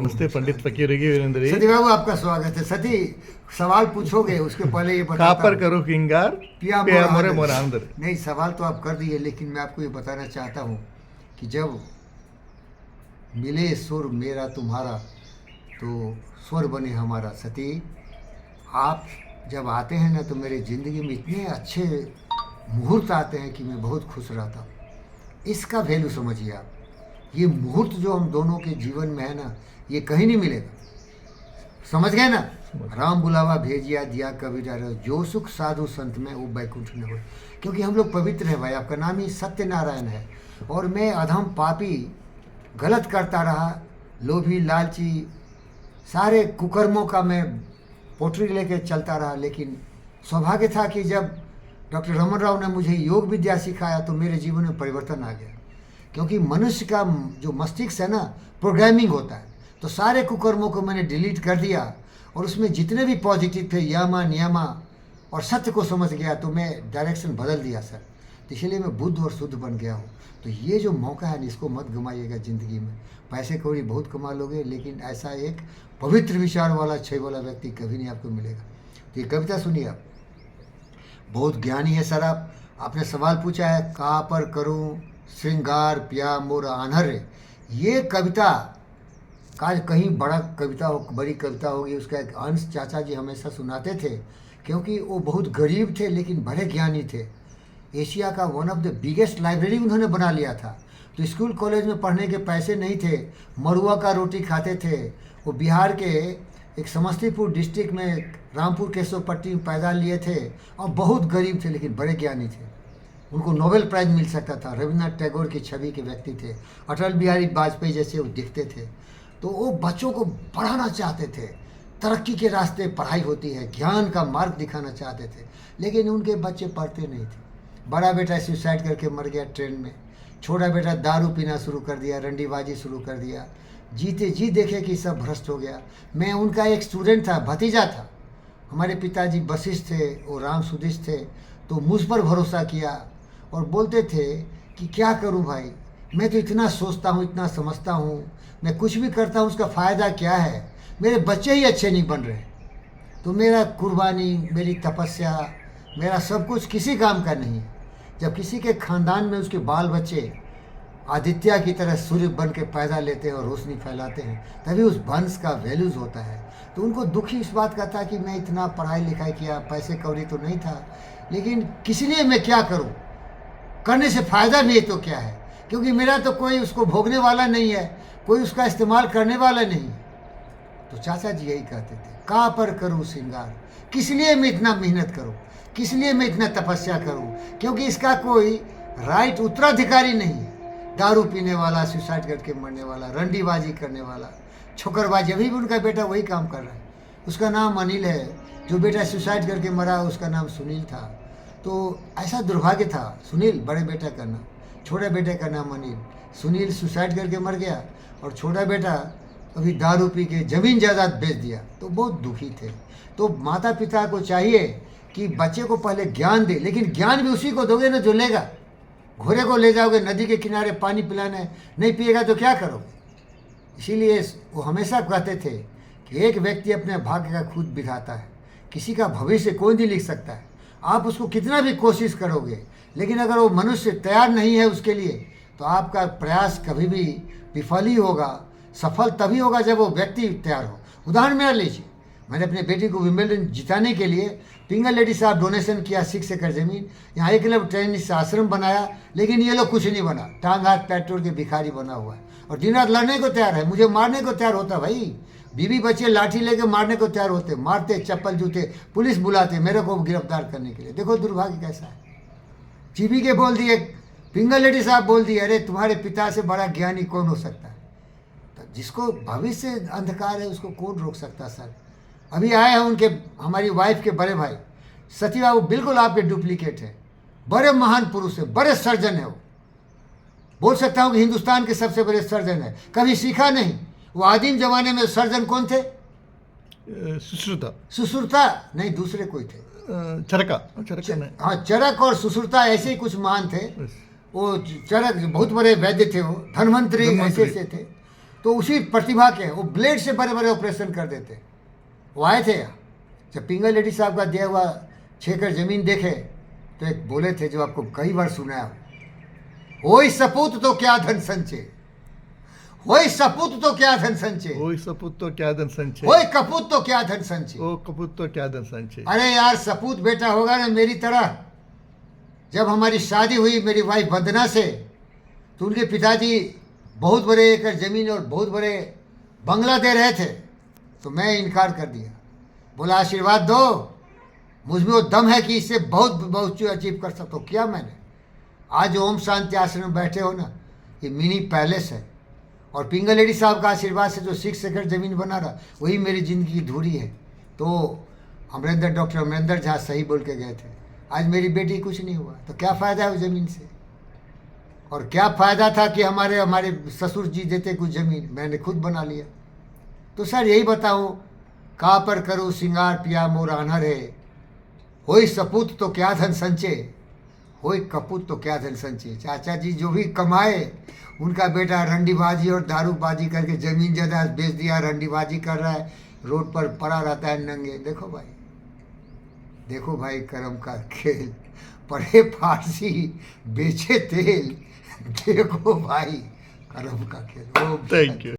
नमस्ते पंडित फकीर वीरेंद्र जी। सती बाबू आपका स्वागत है। सती सवाल पूछोगे उसके पहले ये बताता कापर हूँ। करो किंगार पिया पिया मोर मोरे मोर आंदर। नहीं, सवाल तो आप कर दिए, लेकिन मैं आपको ये बताना चाहता हूँ कि जब मिले सुर मेरा तुम्हारा तो स्वर बने हमारा। सती, आप जब आते हैं ना तो मेरे ज़िंदगी में इतने अच्छे मुहूर्त आते हैं कि मैं बहुत खुश रहता हूँ। इसका वैल्यू समझिए आप। ये मुहूर्त जो हम दोनों के जीवन में है ना, ये कहीं नहीं मिलेगा। समझ गए ना? राम बुलावा भेजिया दिया कबीरा रे, जो सुख साधु संत में वो बैकुंठ में हो। क्योंकि हम लोग पवित्र हैं भाई। आपका नाम ही सत्यनारायण है और मैं अधम पापी गलत करता रहा, लोभी लालची सारे कुकर्मों का मैं पोटरी लेके चलता रहा। लेकिन सौभाग्य था कि जब डॉक्टर रमन राव ने मुझे योग विद्या सिखाया तो मेरे जीवन में परिवर्तन आ गया। क्योंकि मनुष्य का जो मस्तिष्क है ना, प्रोग्रामिंग होता है। तो सारे कुकर्मों को मैंने डिलीट कर दिया और उसमें जितने भी पॉजिटिव थे, यामा नियमा और सत्य को समझ गया तो मैं डायरेक्शन बदल दिया सर। तो इसलिए मैं बुद्ध और शुद्ध बन गया हूँ। तो ये जो मौका है ना, इसको मत गंवाइएगा ज़िंदगी में। पैसे कौड़ी बहुत कमा लोगे, लेकिन ऐसा एक पवित्र विचार वाला, अच्छे वाला व्यक्ति कभी नहीं आपको मिलेगा। तो ये कविता सुनिए आप, बहुत ज्ञानी है सर। आपने सवाल पूछा है, कहाँ पर करूँ श्रृंगार पिया मोर आन्हर। ये कविता का कहीं बड़ा कविता हो, बड़ी कविता होगी, उसका एक अंश चाचा जी हमेशा सुनाते थे। क्योंकि वो बहुत गरीब थे लेकिन बड़े ज्ञानी थे। एशिया का one of the biggest library उन्होंने बना लिया था। तो स्कूल कॉलेज में पढ़ने के पैसे नहीं थे, मरुआ का रोटी खाते थे। वो बिहार के एक समस्तीपुर डिस्ट्रिक्ट में रामपुर केशवपट्टी में पैदा लिए थे और बहुत गरीब थे लेकिन बड़े ज्ञानी थे। उनको नोबेल प्राइज़ मिल सकता था। रविन्द्रनाथ टैगोर की छवि के व्यक्ति थे। अटल बिहारी वाजपेयी जैसे वो दिखते थे। तो वो बच्चों को पढ़ाना चाहते थे। तरक्की के रास्ते पढ़ाई होती है, ज्ञान का मार्ग दिखाना चाहते थे, लेकिन उनके बच्चे पढ़ते नहीं थे। बड़ा बेटा सुसाइड करके मर गया ट्रेन में। छोटा बेटा दारू पीना शुरू कर दिया, रंडीबाजी शुरू कर दिया। जीते जी देखे कि सब भ्रष्ट हो गया। मैं उनका एक स्टूडेंट था, भतीजा था। हमारे पिताजी वशिष्ठ थे, वो राम सुदिश थे। तो मुझ पर भरोसा किया और बोलते थे कि क्या करूं भाई, मैं तो इतना सोचता हूं, इतना समझता हूं, मैं कुछ भी करता हूं, उसका फ़ायदा क्या है, मेरे बच्चे ही अच्छे नहीं बन रहे। तो मेरा कुर्बानी, मेरी तपस्या, मेरा सब कुछ किसी काम का नहीं है। जब किसी के ख़ानदान में उसके बाल बच्चे आदित्य की तरह सूर्य बन के पैदा लेते हैं और रोशनी फैलाते हैं, तभी उस वंश का वैल्यूज़ होता है। तो उनको दुखी इस बात का था कि मैं इतना पढ़ाई लिखाई किया, पैसे कौड़ी तो नहीं था, लेकिन किस लिए मैं क्या करूं, करने से फ़ायदा भी है तो क्या है, क्योंकि मेरा तो कोई उसको भोगने वाला नहीं है, कोई उसका इस्तेमाल करने वाला नहीं है। तो चाचा जी यही कहते थे, कहाँ पर करूं श्रृंगार, किस लिए मैं इतना मेहनत करूं, किस लिए मैं इतना तपस्या करूं, क्योंकि इसका कोई राइट उत्तराधिकारी नहीं है। दारू पीने वाला, सुसाइड करके मरने वाला, रंडीबाजी करने वाला, छोकरबाजी, अभी भी उनका बेटा वही काम कर रहा है। उसका नाम अनिल है। जो बेटा सुसाइड करके मरा उसका नाम सुनील था। तो ऐसा दुर्भाग्य था। सुनील बड़े बेटा का नाम, छोटे बेटे का नाम अनिल। सुनील सुसाइड करके मर गया और छोटा बेटा अभी दारू पी के ज़मीन जायदाद बेच दिया। तो बहुत दुखी थे। तो माता पिता को चाहिए कि बच्चे को पहले ज्ञान दे, लेकिन ज्ञान भी उसी को दोगे ना जो लेगा। घोड़े को ले जाओगे नदी के किनारे पानी पिलाने, नहीं पिएगा तो क्या करोगे। इसीलिए वो हमेशा कहते थे कि एक व्यक्ति अपने भाग्य का खुद विधाता है, किसी का भविष्य कोई नहीं लिख सकता है। आप उसको कितना भी कोशिश करोगे, लेकिन अगर वो मनुष्य तैयार नहीं है उसके लिए, तो आपका प्रयास कभी भी विफल ही होगा। सफल तभी होगा जब वो व्यक्ति तैयार हो। उदाहरण मेरा लीजिए, मैंने अपने बेटी को विंबलडन जिताने के लिए पिंगल लेडी साहब डोनेशन किया 6 एकड़ ज़मीन, यहाँ 1 क्लब टेनिस आश्रम बनाया, लेकिन ये लोग कुछ नहीं बना। टांग हाथ पैर तोड़ के भिखारी बना हुआ है और दिन रात लड़ने को तैयार है, मुझे मारने को तैयार होता। भाई बीवी बच्चे लाठी लेके मारने को तैयार होते, मारते, चप्पल जूते, पुलिस बुलाते मेरे को गिरफ्तार करने के लिए। देखो दुर्भाग्य कैसा है। जीबी के बोल दिए, पिंगल लेडी साहब बोल दिए, अरे तुम्हारे पिता से बड़ा ज्ञानी कौन हो सकता है। तो जिसको भविष्य अंधकार है उसको कौन रोक सकता सर। अभी आए हैं उनके, हमारी वाइफ के बड़े भाई सती बाबू, बिल्कुल आपके डुप्लीकेट है। बड़े महान पुरुष है, बड़े सर्जन है। वो बोल सकता हूँ कि हिंदुस्तान के सबसे बड़े सर्जन है। कभी सीखा नहीं। वो आदिम जमाने में सर्जन कौन थे? सुश्रुता नहीं, दूसरे कोई थे। चरका नहीं। हाँ, चरक और सुश्रुता ऐसे ही कुछ महान थे। वो चरक बहुत बड़े वैद्य थे, वो धन्वंतरी ऐसे थे। तो उसी प्रतिभा के वो ब्लेड से बड़े बड़े ऑपरेशन कर देते। वो आए थे यहाँ, जब पिंगल रेड्डी साहब का दिया हुआ 6 एकड़ जमीन देखे तो एक बोले थे जो आपको कई बार सुनाया, होई सपूत तो क्या धन संचय, होई सपूत तो क्या धन संचय, ओय सपूत तो क्या धन संचय, होई कपूत तो क्या धन संचय। ओ कपूत तो क्या धन संचय। अरे यार, सपूत बेटा होगा ना मेरी तरह। जब हमारी शादी हुई मेरी वाइफ वंदना से, तो उनके पिताजी बहुत बड़े एकड़ जमीन और बहुत बड़े बंगला दे रहे थे, तो मैं इनकार कर दिया। बोला आशीर्वाद दो, मुझ में वो दम है कि इससे बहुत बहुत अचीव कर सकता हूँ। किया मैंने। आज ओम शांति आश्रम में बैठे हो ना, ये मिनी पैलेस है, और पिंगल रेड्डी साहब का आशीर्वाद से जो 6 एकड़ ज़मीन बना रहा, वही मेरी ज़िंदगी की धुरी है। तो डॉक्टर अमरिंदर झा सही बोल के गए थे, आज मेरी बेटी कुछ नहीं हुआ, तो क्या फ़ायदा है उस ज़मीन से। और क्या फ़ायदा था कि हमारे ससुर जी देते कुछ ज़मीन, मैंने खुद बना लिया। तो सर यही बताऊँ, का पर करूँ सिंगार पिया मोर आनर है, होई सपूत तो क्या धन संचय, होई कपूत तो क्या धन संचय। चाचा जी जो भी कमाए, उनका बेटा रंडीबाजी और दारूबाजी करके ज़मीन जायदाद बेच दिया, रंडीबाजी कर रहा है, रोड पर पड़ा रहता है नंगे। देखो भाई कर्म का खेल, पढ़े फारसी बेचे तेल, देखो भाई कर्म का खेल। Thank you.